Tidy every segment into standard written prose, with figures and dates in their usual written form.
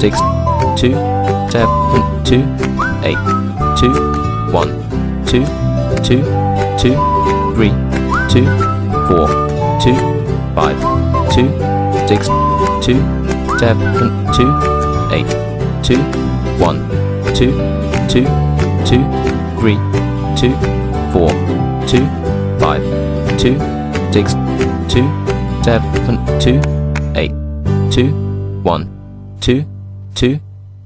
6, 2, 7, 2, 8, 2, 1, 2, 2, 2, 3, 2, 4, 2, 5, 2, 6, 2, 7, 2, 8, 2, 1, 2, 2, 2, 3, 2, 4, 2, 5, 2, 6, 2, 7, 2, 8, 2, 1, 2, 2,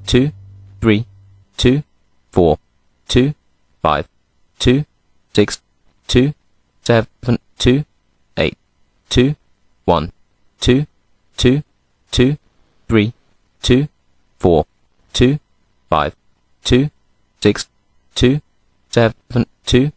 2, 3, 2, 4, 2, 5, 2, 6, 2, 7, 2, 8, 2, 1, 2, 2, 2, 3, 2, 4, 2, 5, 2, 6, 2, 7, 2,